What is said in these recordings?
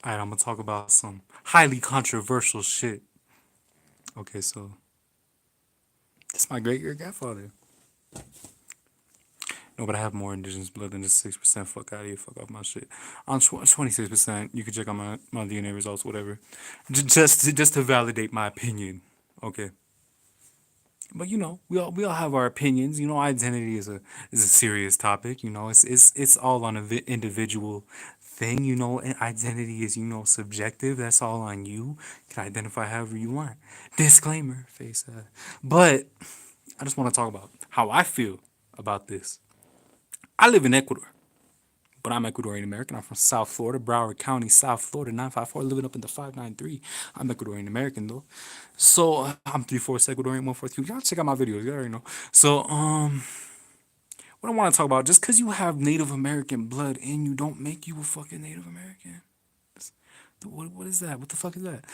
Alright, I'm gonna talk about some highly controversial shit. Okay, so this is my great great grandfather. No, but I have more indigenous blood than just 6%. Fuck out of here. Fuck off my shit. I'm 26%. You can check out my DNA results, whatever. Just to validate my opinion. Okay. But we all have our opinions. Identity is a serious topic. It's all on a individual thing. And identity is subjective. That's all on you. You can identify however you want. Disclaimer, face that. But I just want to talk about how I feel about this. I live in Ecuador, but I'm Ecuadorian American. I'm from South Florida, Broward County, South Florida, 954, living up in the 593. I'm Ecuadorian American though. So I'm 3/4 Ecuadorian, 1/4. Y'all check out my videos, you already know. So what I want to talk about, just because you have Native American blood in you, don't make you a fucking Native American. What is that? What the fuck is that?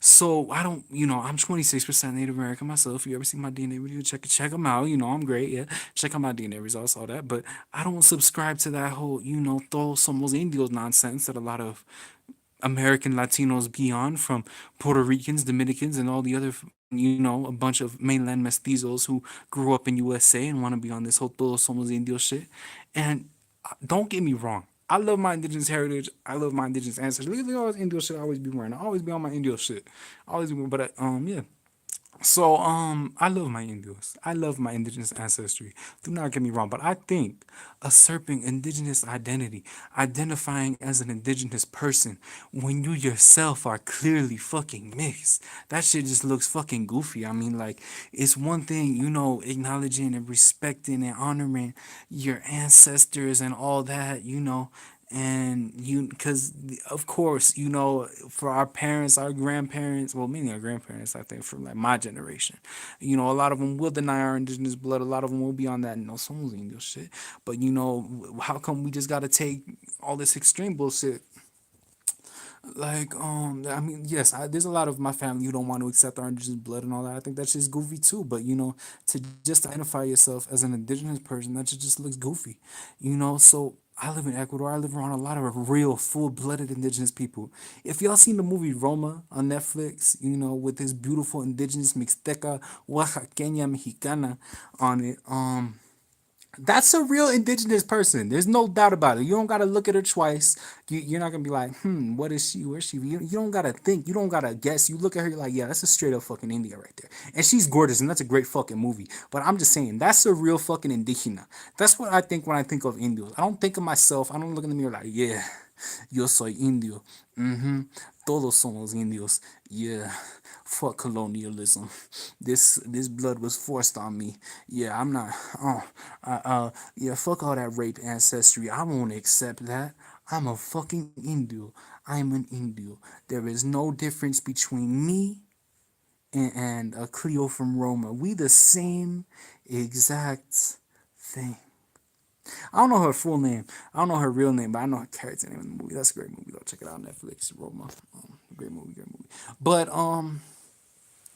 So I don't, I'm 26% Native American myself. If you ever see my DNA video, check them out. I'm great. Yeah, check out my DNA results, all that. But I don't subscribe to that whole, todos somos indios nonsense that a lot of American Latinos be on, from Puerto Ricans, Dominicans, and all the other, a bunch of mainland mestizos who grew up in USA and want to be on this whole todos somos indios shit. And don't get me wrong. I love my indigenous heritage. I love my indigenous ancestry. Look at all this Indio shit I always be wearing. I always be on my Indio shit. I always be, but yeah. So I love my Indios. I love my indigenous ancestry. Do not get me wrong, but I think usurping indigenous identity, identifying as an indigenous person when you yourself are clearly fucking mixed, that shit just looks fucking goofy. I mean, like, it's one thing, acknowledging and respecting and honoring your ancestors and all that, and because of course, for our parents, our grandparents, well, mainly our grandparents, I think, from like my generation, a lot of them will deny our indigenous blood. A lot of them will be on that no somos indios shit. But how come we just gotta take all this extreme bullshit? Like, I mean, yes, there's a lot of my family who don't want to accept our indigenous blood and all that. I think that's just goofy too. But to just identify yourself as an indigenous person, that just looks goofy. So I live in Ecuador. I live around a lot of real full-blooded indigenous people. If y'all seen the movie Roma on Netflix, with this beautiful indigenous Mixteca, Oaxaqueña, Mexicana on it, that's a real indigenous person. There's no doubt about it. You don't gotta look at her twice. You're not gonna be like, what is she? Where's she? You don't gotta think. You don't gotta guess. You look at her, you're like, yeah, that's a straight up fucking India right there. And she's gorgeous, and that's a great fucking movie. But I'm just saying, that's a real fucking indigena. That's what I think when I think of Indios. I don't think of myself. I don't look in the mirror like, yeah, yo soy indio. Todos somos indios. Yeah. Fuck colonialism. This blood was forced on me. Yeah, I'm not. Yeah. Fuck all that rape ancestry. I won't accept that. I'm a fucking Indio. I'm an Indio. There is no difference between me and a Cleo from Roma. We the same exact thing. I don't know her full name. I don't know her real name, but I know her character name in the movie. That's a great movie though. Check it out on Netflix. Roma. Great movie, great movie. But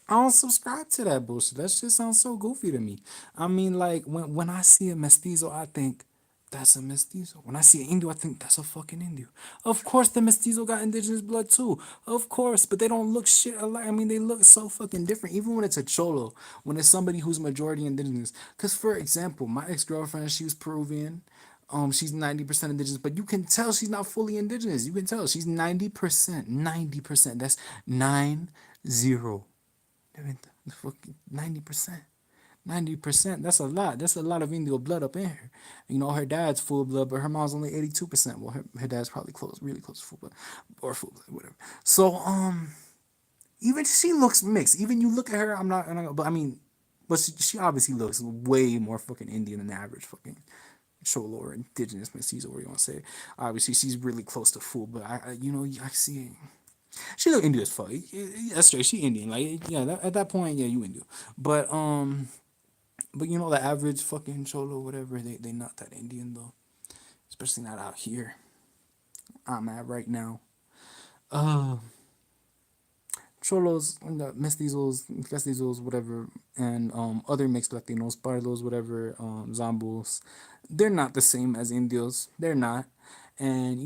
I don't subscribe to that bullshit. That shit sounds so goofy to me. I mean, like when I see a mestizo, I think that's a mestizo. When I see an Indio, I think that's a fucking Indio. Of course, the mestizo got indigenous blood too. Of course, but they don't look shit alike. I mean, they look so fucking different. Even when it's a cholo, when it's somebody who's majority indigenous. Cause for example, my ex girlfriend, she was Peruvian. She's 90% indigenous, but you can tell she's not fully indigenous. You can tell she's 90%. 90%. That's 90. 90%. 90%. That's a lot. That's a lot of Indio blood up in her. Her dad's full blood, but her mom's only 82%. Well, her dad's probably close, really close to full blood. Or full blood, whatever. So, even she looks mixed. Even you look at her, but I mean, but she obviously looks way more fucking Indian than the average fucking Cholo or indigenous mestizo, or you want to say. Obviously, she's really close to full, but I see. She look Indian as fuck. That's straight. She Indian. Like, yeah, at that point, yeah, you Indian. But the average fucking cholo, whatever, they not that Indian though. Especially not out here. I'm at right now. Uh, Cholos, mestizos, castizos, whatever, and other mixed Latinos, pardos, whatever, zambos, they're not the same as Indios. They're not. And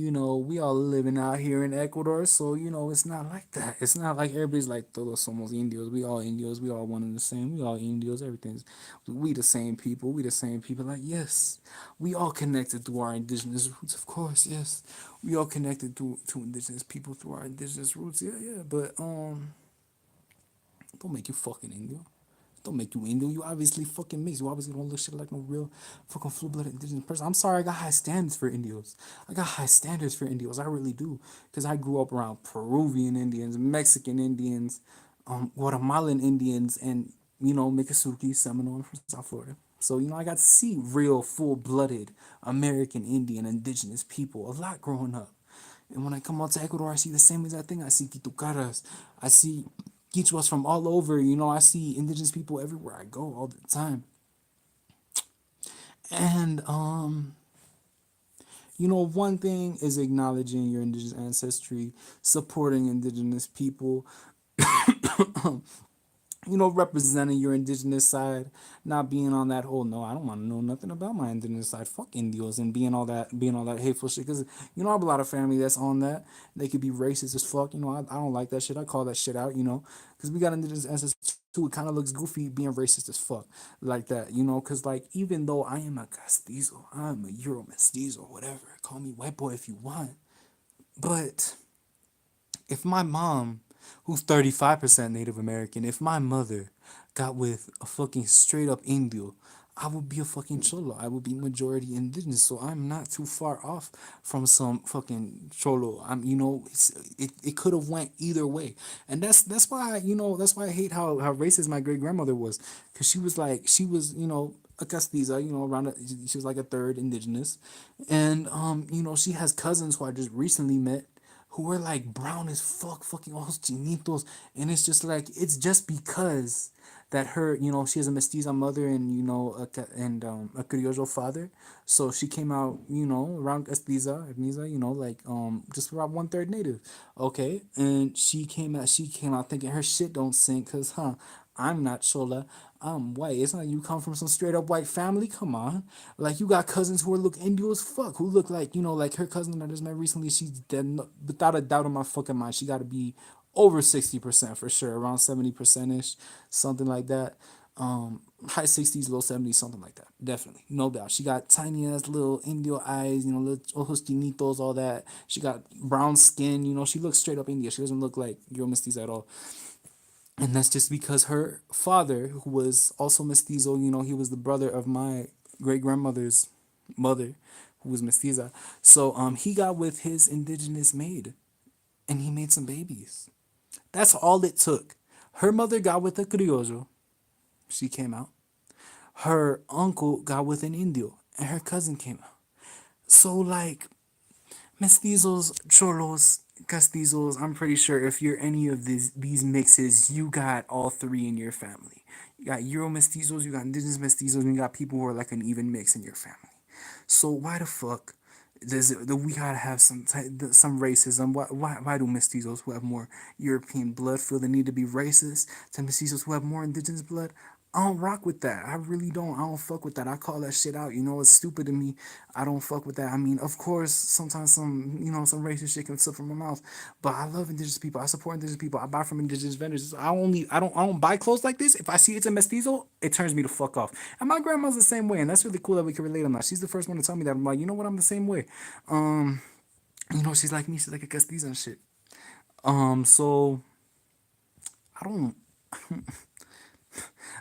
we all living out here in Ecuador, so it's not like that. It's not like everybody's like todos somos indios. We all indios. We all one and the same. We all indios. Everything's we the same people. We the same people. Like, yes, we all connected through our indigenous roots, of course. Yes, we all connected to indigenous people through our indigenous roots. Yeah, yeah. But don't make you fucking Indio. Don't make you Indio. You obviously fucking mixed. You obviously don't look shit like no real fucking full blooded indigenous person. I'm sorry, I got high standards for Indios. I got high standards for Indios. I really do. Because I grew up around Peruvian Indians, Mexican Indians, Guatemalan Indians, and, Miccosukee, Seminole from South Florida. So, I got to see real full blooded American Indian indigenous people a lot growing up. And when I come out to Ecuador, I see the same exact thing. I see Kitucaras. I see Quichuas from all over. I see indigenous people everywhere I go all the time. And one thing is acknowledging your indigenous ancestry, supporting indigenous people, representing your indigenous side, not being on that whole no, I don't want to know nothing about my indigenous side. Fuck Indios and being all that hateful shit. Because I have a lot of family that's on that. They could be racist as fuck. I don't like that shit. I call that shit out. Because we got indigenous ancestors too. It kind of looks goofy being racist as fuck like that. Because like even though I am a castizo, I'm a Euro mestizo, whatever. Call me white boy if you want. But if my mom, who's 35% Native American, if my mother got with a fucking straight up Indio, I would be a fucking cholo. I would be majority indigenous. So I'm not too far off from some fucking cholo. It could have went either way. And that's why I hate how racist my great grandmother was. Cause she was a castiza, she was like a third indigenous. And she has cousins who I just recently met who were like brown as fuck, fucking ojos chinitos, and it's just like it's just because that her, she has a mestiza mother and a criollo father, so she came out, around mestiza, like just around one third native, okay, and she came out thinking her shit don't sink, cause I'm not chola. I'm white. It's not like you come from some straight up white family. Come on. Like you got cousins who look Indio as fuck, who look like, like her cousin that I just met recently, she's dead without a doubt in my fucking mind. She gotta be over 60% for sure, around 70% ish, something like that. High 60s, low 70s, something like that. Definitely. No doubt. She got tiny ass little Indio eyes, little ojos tinitos, all that. She got brown skin, she looks straight up India. She doesn't look like Yo Mestiza at all. And that's just because her father, who was also mestizo, he was the brother of my great grandmother's mother, who was mestiza. So he got with his indigenous maid, and he made some babies. That's all it took. Her mother got with a criollo. She came out. Her uncle got with an indio, and her cousin came out. So like mestizos, cholos, castizos. I'm pretty sure if you're any of these mixes, you got all three in your family. You got Euro mestizos, you got indigenous mestizos, and you got people who are like an even mix in your family. So why the fuck does it, do we gotta have some racism? Why do mestizos who have more European blood feel the need to be racist to mestizos who have more indigenous blood? I don't rock with that. I really don't. I don't fuck with that. I call that shit out. It's stupid to me. I don't fuck with that. I mean, of course, sometimes some racist shit can slip from my mouth. But I love indigenous people. I support indigenous people. I buy from indigenous vendors. I don't buy clothes like this. If I see it's a mestizo, it turns me the fuck off. And my grandma's the same way, and that's really cool that we can relate on that. She's the first one to tell me that. I'm like, you know what? I'm the same way. Um, she's like me. She's like a castiza and shit. So I don't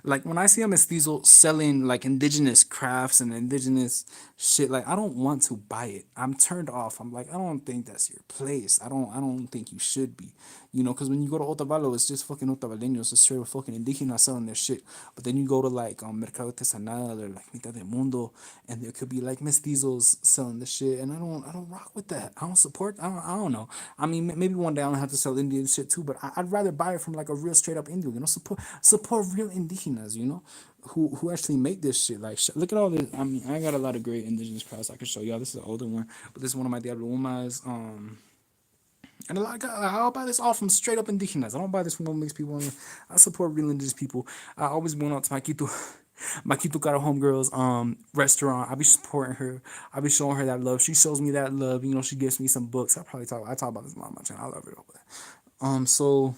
like when I see a mestizo selling like indigenous crafts and indigenous shit, like I don't want to buy it. I'm turned off. I'm like, I don't think that's your place. I don't think you should be. Because when you go to Otavalo, it's just fucking Otavaleños, it's straight up fucking indigenous selling their shit. But then you go to like Mercado Artesanal or like Mitad del Mundo, and there could be like mestizos selling the shit, and I don't rock with that. I don't support. I don't know. I mean, maybe one day I'll have to sell Indian shit too, but I'd rather buy it from like a real straight up Indio. Support real indigenas. Who actually make this shit. Like, look at all this. I mean, I got a lot of great indigenous crafts I can show y'all. This is an older one, but this is one of my Diablo Umas. And a lot of, I'll buy this all from straight up indigenas. I don't buy this from no mixed people. I support real indigenous people. I always went out to my Quito. My Quito Cara homegirls restaurant. I be supporting her. I be showing her that love. She shows me that love. You know, she gives me some books. I talk about this a lot on my channel. I love her. So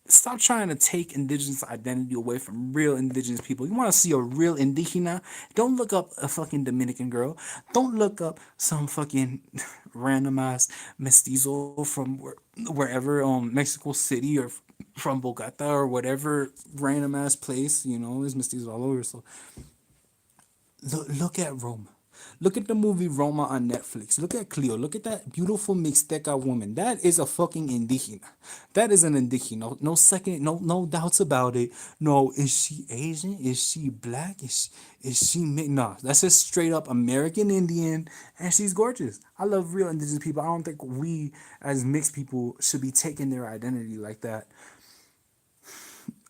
stop trying to take indigenous identity away from real indigenous people. You want to see a real indigena? Don't look up a fucking Dominican girl. Don't look up some fucking random ass mestizo from wherever Mexico City or from Bogota or whatever random ass place. You know, there's mestizos all over. So look at Roma. Look at the movie Roma on Netflix. Look at Cleo. Look at that beautiful Mixteca woman. That is a fucking indigena. That is an indigena. No, no second, no doubts about it. No, is she Asian? Is she black? Is she no? That's just straight up American Indian, and she's gorgeous. I love real indigenous people. I don't think we as mixed people should be taking their identity like that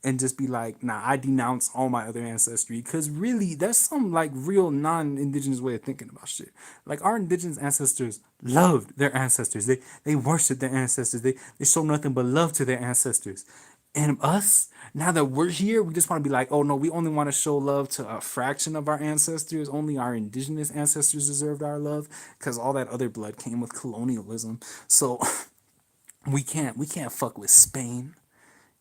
and just be like, nah, I denounce all my other ancestry. Because really, that's some like real non indigenous way of thinking about shit. Like our indigenous ancestors loved their ancestors, they worshiped their ancestors, they show nothing but love to their ancestors. And us, now that we're here, we just want to be like, oh no, we only want to show love to a fraction of our ancestors. Only our indigenous ancestors deserved our love because all that other blood came with colonialism. So we can't fuck with Spain,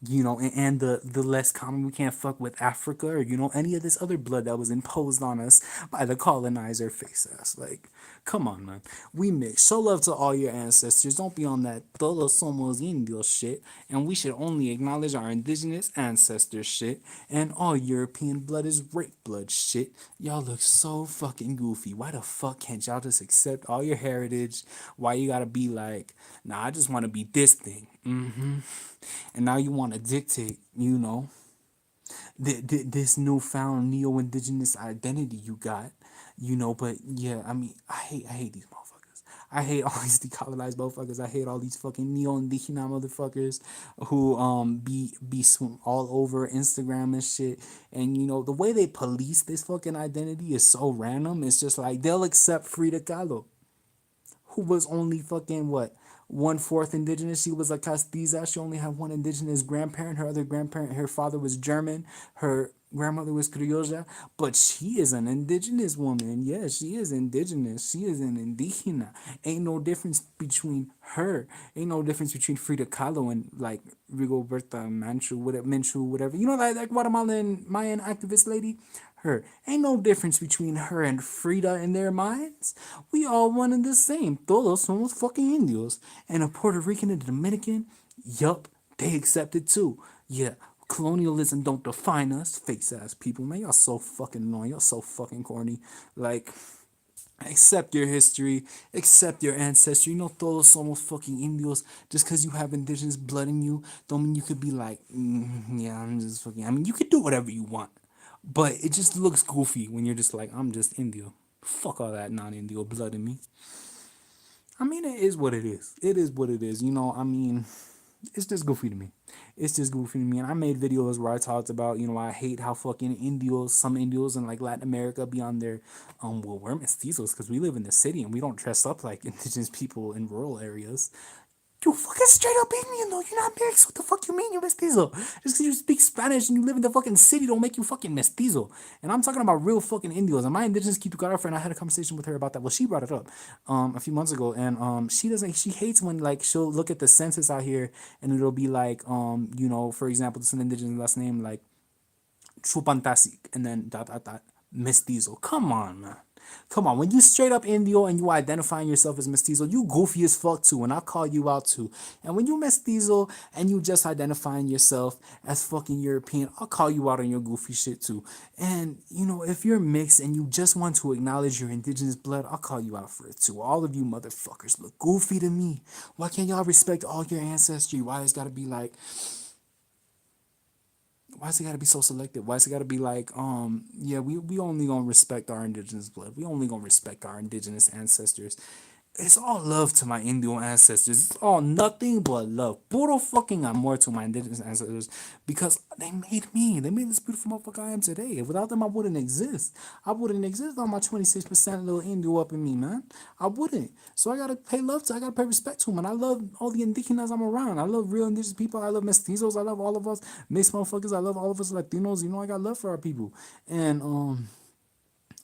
you know, and the less common, we can't fuck with Africa or any of this other blood that was imposed on us by the colonizer face ass. Like, come on, man. We mix. Show love to all your ancestors. Don't be on that todos somos indios shit. And we should only acknowledge our indigenous ancestors shit. And all European blood is rape blood shit. Y'all look so fucking goofy. Why the fuck can't y'all just accept all your heritage? Why you gotta be like, nah, I just want to be this thing. And now you want to dictate, this newfound neo-indigenous identity you got, But yeah, I mean, I hate these motherfuckers. I hate all these decolonized motherfuckers. I hate all these fucking neo-indigenous motherfuckers who all over Instagram and shit. And the way they police this fucking identity is so random. It's just like they'll accept Frida Kahlo, who was only fucking what, 1/4 indigenous. She was a castiza. She only had one indigenous grandparent. Her other grandparent, her father was German. Her grandmother was Criolla, but she is an indigenous woman. Yeah, she is indigenous. She is an indígena. Ain't no difference between her. Ain't no difference between Frida Kahlo and like Rigoberta Menchu, whatever. Like Guatemalan Mayan activist lady. Her. Ain't no difference between her and Frida in their minds. We all one and the same. Todos somos fucking indios. And a Puerto Rican and a Dominican, yup, they accept it too. Yeah, colonialism don't define us. Face ass people, man. Y'all so fucking annoying. Y'all so fucking corny. Like, accept your history, accept your ancestry. Todos somos fucking indios. Just because you have indigenous blood in you, don't mean you could be like, yeah, I'm just fucking. I mean, you could do whatever you want. But it just looks goofy when you're just like, I'm just Indio. Fuck all that non-Indio blood in me. I mean, it is what it is. It is what it is. I mean, it's just goofy to me. It's just goofy to me. And I made videos where I talked about, I hate how fucking some Indios in like Latin America be on their, well, we're mestizos because we live in the city and we don't dress up like indigenous people in rural areas. You fucking straight up Indian though. You're not mixed. What the fuck you mean you're mestizo? Just because you speak Spanish and you live in the fucking city don't make you fucking mestizo. And I'm talking about real fucking Indios. And my indigenous Kitukara friend, I had a conversation with her about that. Well, she brought it up a few months ago. And she hates when like she'll look at the census out here and it'll be like, for example, this is an indigenous last name like Chupantasik and then dot dot dot mestizo. Come on, man. Come on, when you straight up Indio and you identifying yourself as mestizo, you goofy as fuck too, and I'll call you out too. And when you mestizo and you just identifying yourself as fucking European, I'll call you out on your goofy shit too. And if you're mixed and you just want to acknowledge your indigenous blood, I'll call you out for it too. All of you motherfuckers look goofy to me. Why can't y'all respect all your ancestry? Why it's gotta be like, why is it gotta be so selective? Why is it gotta be like, yeah, we only gonna respect our indigenous blood. We only gonna respect our indigenous ancestors. it's all love to my Indian ancestors. It's all nothing but love. Puro fucking amor to my indigenous ancestors because they made me. They made this beautiful motherfucker I am today. Without them, I wouldn't exist. I wouldn't exist on my 26% little Indio up in me, man. I wouldn't. So I gotta pay love to. I gotta pay respect to them. And I love all the indigenous I'm around. I love real indigenous people. I love mestizos. I love all of us mixed motherfuckers. I love all of us Latinos. You know, I got love for our people. And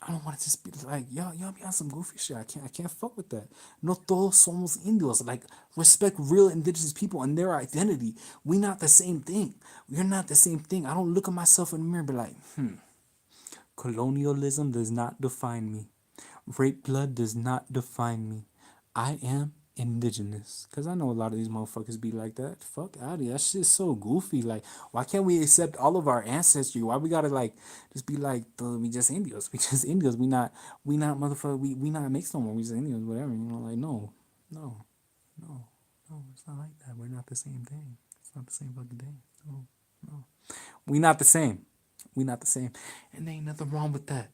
I don't want to just be like y'all be on some goofy shit. I can't fuck with that. No todos somos indios. Like respect real indigenous people and their identity. We not the same thing. We're not the same thing. I don't look at myself in the mirror and be like, colonialism does not define me. Rape blood does not define me. I am indigenous. Cause I know a lot of these motherfuckers be like that. Fuck out of here. That shit's so goofy. Like, why can't we accept all of our ancestry? Why we gotta like just be like we just Indios? We just Indios. We not motherfucker. We not mixed no more. We just Indios. Whatever. You know, like no, no, no, no. It's not like that. We're not the same thing. It's not the same fucking thing. No, no. We not the same. We not the same. And there ain't nothing wrong with that.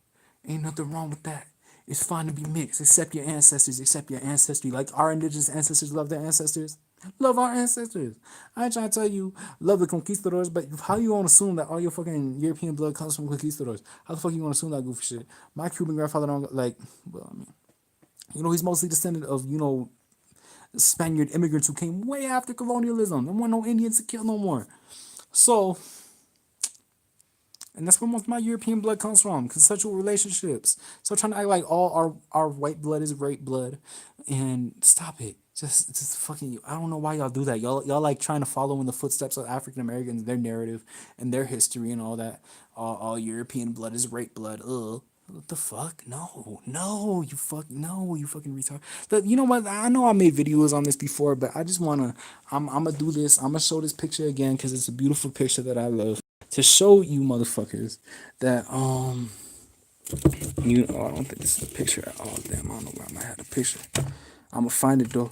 Ain't nothing wrong with that. It's fine to be mixed. Accept your ancestors. Accept your ancestry. Like our indigenous ancestors love their ancestors. Love our ancestors. I ain't trying to tell you love the conquistadors, but how you gonna assume that all your fucking European blood comes from conquistadors? How the fuck you gonna assume that goofy shit? My Cuban grandfather don't like. Well, I mean, you know, he's mostly descendant of Spaniard immigrants who came way after colonialism. There weren't no Indians to kill no more. So and that's where most of my European blood comes from, consensual relationships. So trying to act like all our white blood is rape blood, and stop it. Just fucking. I don't know why y'all do that. Y'all like trying to follow in the footsteps of African Americans, their narrative and their history and all that. All European blood is rape blood. Ugh. What the fuck? No, you fucking retard. You know what? I know I made videos on this before, but I just wanna, I'm gonna do this. I'm gonna show this picture again because it's a beautiful picture that I love to show you motherfuckers that I don't think this is a picture at all. Damn, I don't know where I might have the picture. I'ma find it though.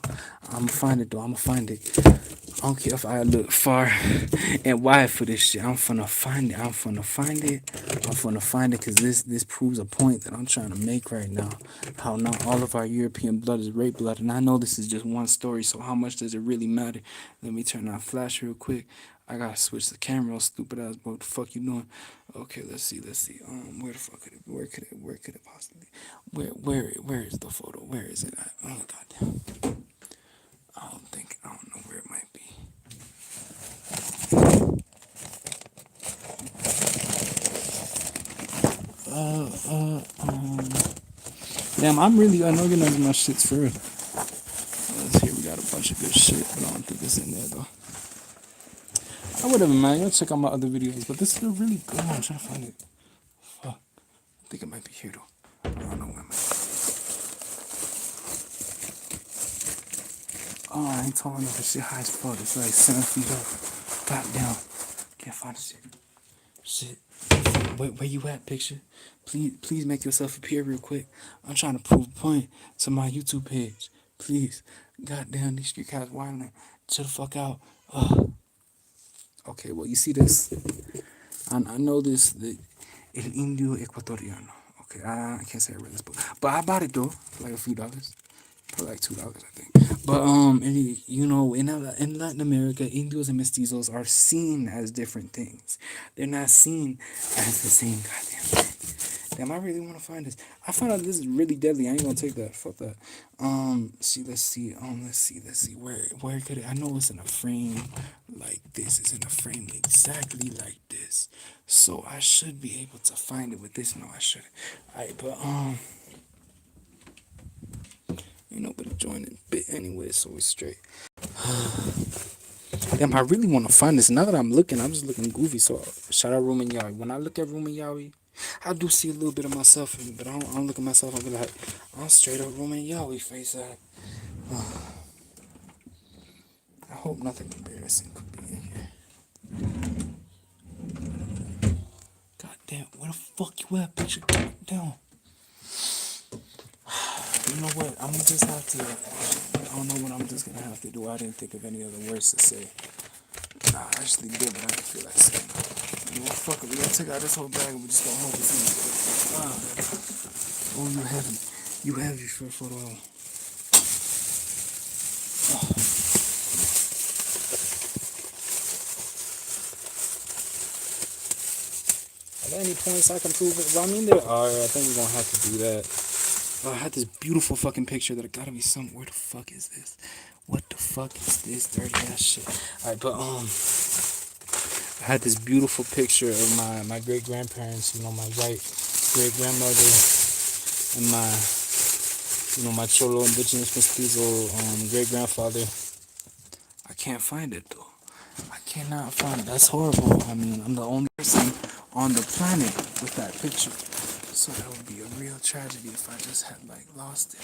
I'ma find it. I don't care if I look far and wide for this shit. I'm finna find it. I'm finna find it because this proves a point that I'm trying to make right now. How not all of our European blood is rape blood. And I know this is just one story, so how much does it really matter? Let me turn on flash real quick. I gotta switch the camera, stupid ass boy. What the fuck you doing? Okay, let's see. Where the fuck could it where could it possibly where is the photo? Where is it at? Oh goddamn. I don't know where it might be. Damn, I know you're not my shit's for real. Let's see, we got a bunch of good shit, but I don't think it's in there though. Whatever, man. You'll check out my other videos, but this is a really good one. I'm trying to find it. Fuck. I think it might be here though. I don't know where it might be. Oh, I ain't tall enough. This shit high as fuck. It's like 7 feet up. Goddamn. Can't find the shit. Shit. Where you at, picture? Please make yourself appear real quick. I'm trying to prove a point to my YouTube page. Please. Goddamn, these street cats wilding. Chill the fuck out. Okay, well, you see this? I know this. El Indio Ecuatoriano. Okay, I can't say I read this book. But I bought it, though, for like a few dollars. For like $2, I think. But, in Latin America, Indios and Mestizos are seen as different things. They're not seen as the same goddamn thing. Damn, I really want to find this. I found out this is really deadly. I ain't gonna take that. Fuck that. Let's see. Where could it? I know it's in a frame like this. It's in a frame exactly like this. So I should be able to find it with this. No, I shouldn't. Alright, but ain't nobody joining bit anyway, so it's straight. Damn, I really want to find this. Now that I'm just looking goofy. So shout out Roman Yawi. When I look at Roman Yawi, I do see a little bit of myself in it, but I don't look at myself and be like, I'm straight up Roman Yawi face at. I hope nothing embarrassing could be in here. God damn, where the fuck you at, picture? Down. You know what? I'm gonna just have to. I don't know what I'm just gonna have to do. I didn't think of any other words to say. Nah, I actually did, but I didn't feel like saying it. You know, fuck it. We gotta take out this whole bag and we just gonna hold this in. Oh, you heavy. You heavy for a photo. Are there any points I can prove it? Well, I mean, there are. I think we're gonna have to do that. Oh, I had this beautiful fucking picture that it gotta be some. Where the fuck is this? What the fuck is this dirty ass shit? All right, but I had this beautiful picture of my great grandparents. You know, my white great grandmother and my cholo indigenous mestizo great grandfather. I can't find it though. I cannot find it. That's horrible. I mean, I'm the only person on the planet with that picture. So that would be a real tragedy if I just had like lost it.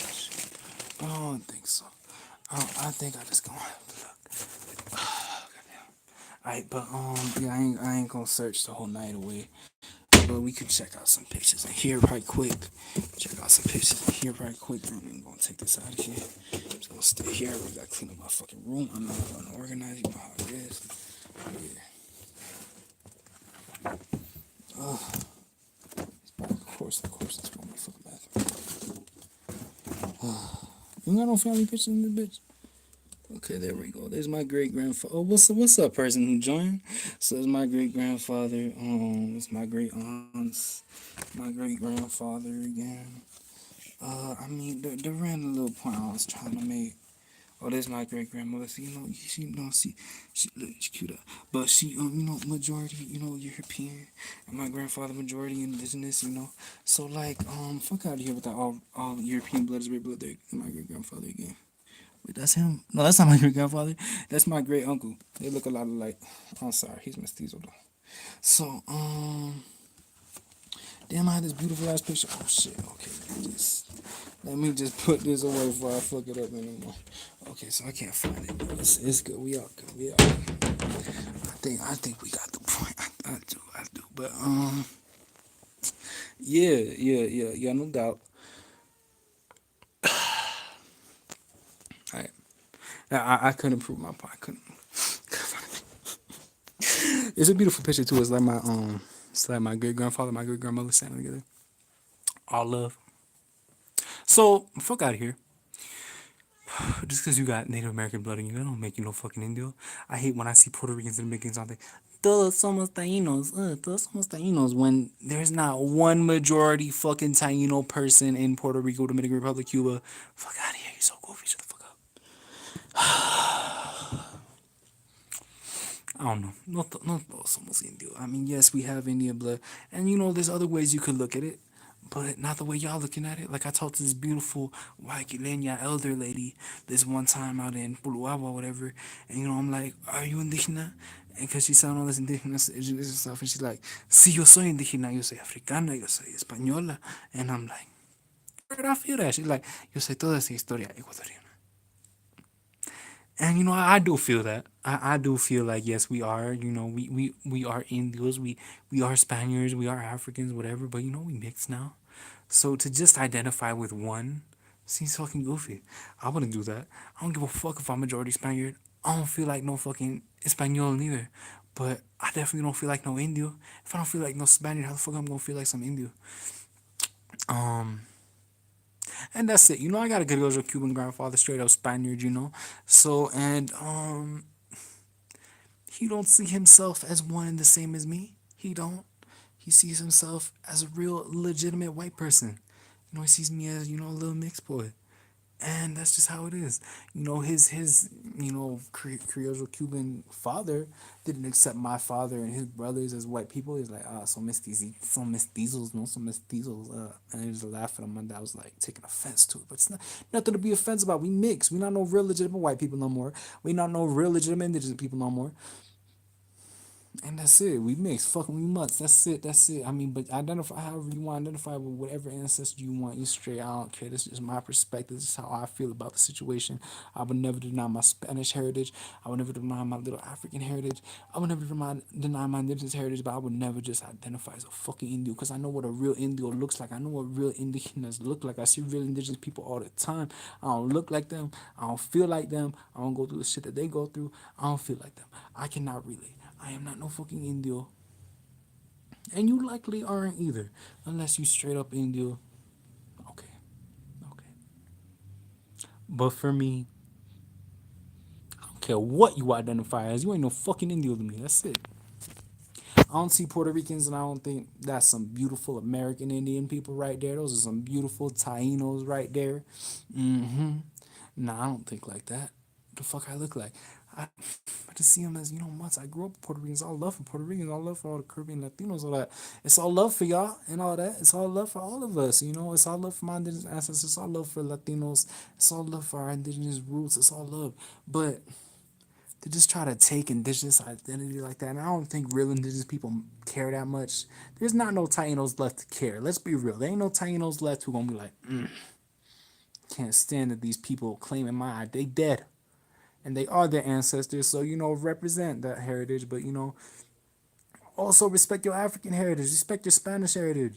But I don't think so. I think I just gonna have to look. Alright, but yeah, I ain't gonna search the whole night away. But we could check out some pictures in here right quick. Check out some pictures in here right quick. I'm gonna take this out of here. I'm just gonna stay here. We gotta clean up my fucking room. I'm not unorganized. You know how it is. Yeah. Of course, it's my fucking bathroom. You got no family pictures in this bitch? Okay, there we go. There's my great grandfather. Oh, what's up, person who joined? So it's my great grandfather. It's my great aunts, my great grandfather again. I mean, the random little point I was trying to make. Oh, there's my great grandmother. So, she look, she cute up, but she, majority, European, and my grandfather majority indigenous, So like, fuck out of here with that all European blood is red blood. There, my great grandfather again. Wait, that's him? No, that's not my great grandfather. That's my great uncle. They look a lot alike. I'm sorry, he's mestizo though. So, damn, I had this beautiful ass picture. Oh shit. Okay, let me just put this away before I fuck it up anymore. Okay, so I can't find it. It's good. We all good. We all good. I think we got the point. I do. But yeah, no doubt. Alright. I couldn't prove my point. I couldn't. It's a beautiful picture too. It's like my great grandfather, my great grandmother standing together. All love. So fuck out of here. Just because you got Native American blood in you, that don't make you no fucking Indio. I hate when I see Puerto Ricans and Dominicans out there. Todos somos taínos. When there's not one majority fucking Taino person in Puerto Rico, Dominican Republic, Cuba. Fuck out of here. You're so goofy. Shut the fuck up. I don't know. No todos somos Indio. I mean, yes, we have Indian blood. And there's other ways you could look at it. But not the way y'all looking at it. Like I talked to this beautiful Huayquileña elder lady this one time out in Puluaba or whatever. And I'm like, are you indígena? And because she sound all this indigenous stuff. And she's like, sí, yo soy indígena. Yo soy africana. Yo soy española. And I'm like, where did I feel that? She's like, yo sé toda esa historia ecuatoriana. And I do feel that. I do feel like yes, we are. We are Indios. We are Spaniards. We are Africans. Whatever. But we mix now. So to just identify with one seems fucking goofy. I wouldn't do that. I don't give a fuck if I'm majority Spaniard. I don't feel like no fucking Espanol neither. But I definitely don't feel like no Indio. If I don't feel like no Spaniard, how the fuck I'm gonna feel like some Indio? Um, and that's it. I got a good old Cuban grandfather, straight up Spaniard. So and he don't see himself as one and the same as me. He don't. He sees himself as a real legitimate white person. He sees me as a little mixed boy. And that's just how it is. His Creole Cuban father didn't accept my father and his brothers as white people. He's like, some mestizos, no, some mestizos. And he was laughing at him, and I was like taking offense to it. But it's not nothing to be offensive about. We mix. We not no real legitimate white people no more. We not no real legitimate indigenous people no more. And that's it. We mix. Fucking we mutts. That's it. That's it. I mean, but identify however you want. Identify with whatever ancestor you want. You straight. I don't care. This is my perspective. This is how I feel about the situation. I would never deny my Spanish heritage. I would never deny my little African heritage. I would never deny my indigenous heritage. But I would never just identify as a fucking Indio because I know what a real Indio looks like. I know what real Indigenous look like. I see real indigenous people all the time. I don't look like them. I don't feel like them. I don't go through the shit that they go through. I don't feel like them. I cannot relate. I am not no fucking Indio. And you likely aren't either. Unless you straight up Indio. Okay. Okay. But for me, I don't care what you identify as. You ain't no fucking Indio to me. That's it. I don't see Puerto Ricans, and I don't think that's some beautiful American Indian people right there. Those are some beautiful Tainos right there. Mm-hmm. Nah, I don't think like that. The fuck I look like? I just see them as, months. I grew up with Puerto Ricans. All love for Puerto Ricans. All love for all the Caribbean Latinos. All that. It's all love for y'all and all that. It's all love for all of us. It's all love for my indigenous ancestors. It's all love for Latinos. It's all love for our indigenous roots. It's all love. But to just try to take indigenous identity like that, and I don't think real indigenous people care that much. There's not no Tainos left to care. Let's be real. There ain't no Tainos left who gonna be like, can't stand that these people claiming my they dead. And they are their ancestors, so represent that heritage, but also respect your African heritage, respect your Spanish heritage.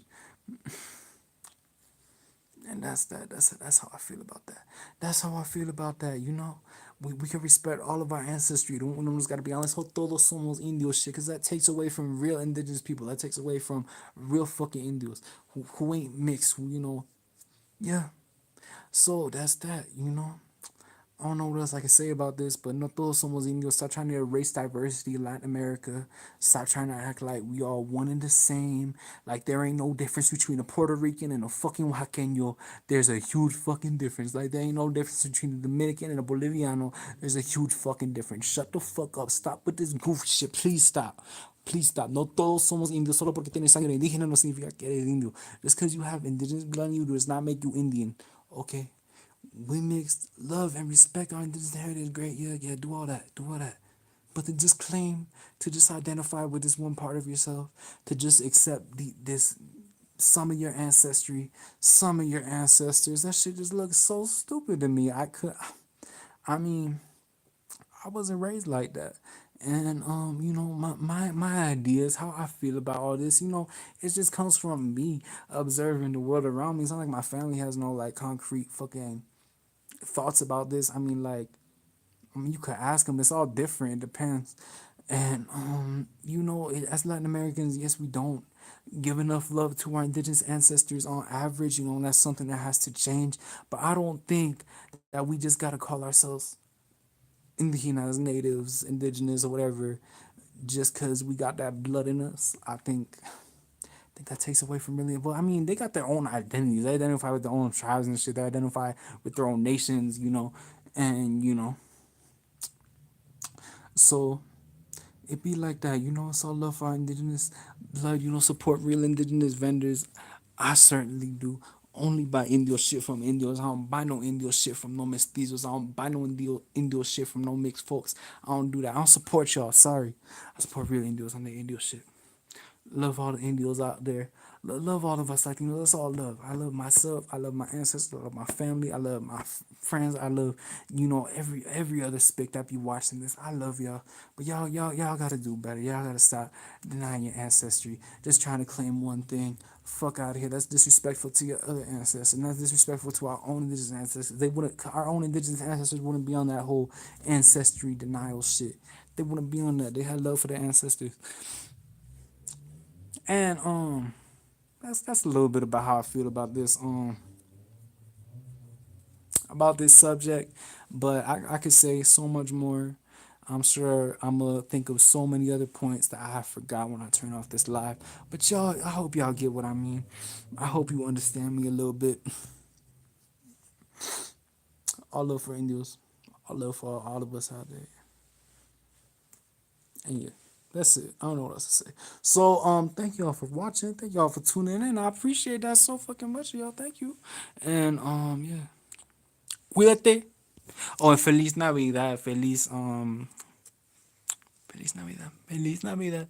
And that's that. That's how I feel about that. That's how I feel about that. We can respect all of our ancestry. Don't just gotta be honest. Todos somos indios shit, cause that takes away from real indigenous people. That takes away from real fucking indios who ain't mixed. Yeah. So that's that. I don't know what else I can say about this, but no todos somos indios. Stop trying to erase diversity in Latin America. Stop trying to act like we all one and the same. Like there ain't no difference between a Puerto Rican and a fucking Oaxaqueño. There's a huge fucking difference. Like there ain't no difference between a Dominican and a Boliviano. There's a huge fucking difference. Shut the fuck up. Stop with this goof shit. Please stop. Please stop. No todos somos indios. Solo porque tienes sangre indígena no significa que eres indio. Just because you have indigenous blood in you does not make you Indian. Okay? We mix love and respect our indigenous heritage. Great, yeah, do all that. But to just claim, to just identify with this one part of yourself, to just accept this some of your ancestry, some of your ancestors, that shit just looks so stupid to me. I mean, I wasn't raised like that. And my ideas, how I feel about all this, it just comes from me observing the world around me. It's not like my family has no like concrete fucking thoughts about this. You could ask them. It's all different. It depends. And as Latin Americans, yes, we don't give enough love to our indigenous ancestors on average. And that's something that has to change. But I don't think that we just gotta call ourselves indigenas, natives, indigenous, or whatever, just because we got that blood in us. I think that takes away from really. Well, I mean, they got their own identities. They identify with their own tribes and shit. They identify with their own nations. And so it be like that. It's all love for our indigenous blood. Support real indigenous vendors. I certainly do. Only buy Indio shit from Indios. I don't buy no Indio shit from no mestizos. I don't buy no Indio shit from no mixed folks. I don't do that. I don't support y'all. Sorry. I support real Indios on the Indio shit. Love all the Indios out there. Love all of us. Like, that's all love. I love myself. I love my ancestors. I love my family. I love my friends. I love, every other spick that be watching this. I love y'all. But y'all gotta do better. Y'all gotta stop denying your ancestry. Just trying to claim one thing. Fuck out of here. That's disrespectful to your other ancestors. And that's disrespectful to our own indigenous ancestors. Our own indigenous ancestors wouldn't be on that whole ancestry denial shit. They wouldn't be on that. They had love for their ancestors. And that's a little bit about how I feel about this subject, but I could say so much more. I'm sure I'm gonna think of so many other points that I forgot when I turn off this live. But y'all, I hope y'all get what I mean. I hope you understand me a little bit. All love for Indios. All love for all of us out there. And yeah, that's it. I don't know what else to say. So thank y'all for watching. Thank y'all for tuning in. I appreciate that so fucking much, y'all. Thank you. And yeah. Cuídate. Oh, and Feliz Navidad. Feliz Navidad. Feliz Navidad.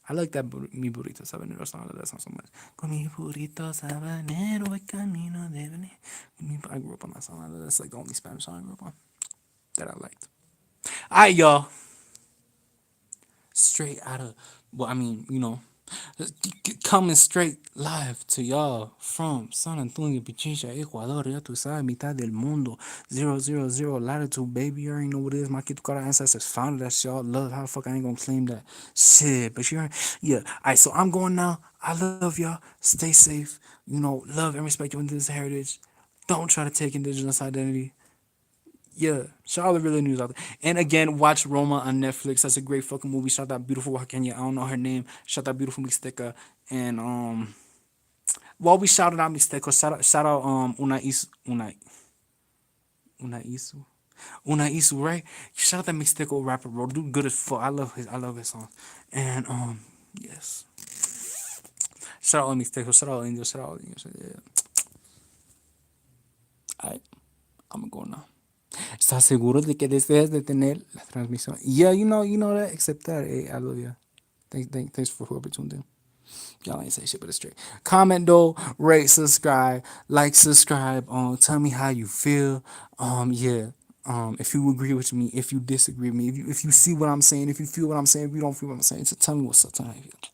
I like that mi burrito sabanero song. I love that song so much. Con mi burrito sabanero voy camino de venir. I grew up on that song. That's like the only Spanish song I grew up on that I liked. Alright, y'all. Straight out of, well, I mean, coming straight live to y'all from San Antonio, Pichincha, Ecuador. Ya tú sabes, mitad del mundo. 000 latitude, baby. You already know what it is. My Kid Tukara ancestors founded that shit. Y'all love. How the fuck I ain't gonna claim that shit? But yeah. Alright, so I'm going now. I love y'all. Stay safe. Love and respect your indigenous heritage. Don't try to take indigenous identity. Yeah, shout out the real news out there. And again, watch Roma on Netflix. That's a great fucking movie. Shout out that beautiful Wakenya. I don't know her name. Shout out that beautiful Mixteca. And while we shouted out Mixteco, shout out Una Isu. Una Isu, right? Shout out that Mixteco rapper, bro. Dude good as fuck. I love his songs. And yes. Shout out Mixteco, shout out Indio, shout out Indio. Yeah. Alright, I'm going now. ¿Estás seguro de que deseas de tener la transmisión? Yeah, you know that. Accept that. Hey, I love you. Thanks for whoever tuned in. Y'all ain't say shit, but it's straight. Comment though, rate, subscribe, like, subscribe. Tell me how you feel. Yeah. If you agree with me, if you disagree with me, if you see what I'm saying, if you feel what I'm saying, if you don't feel what I'm saying, so tell me what's up. Tell me how you feel.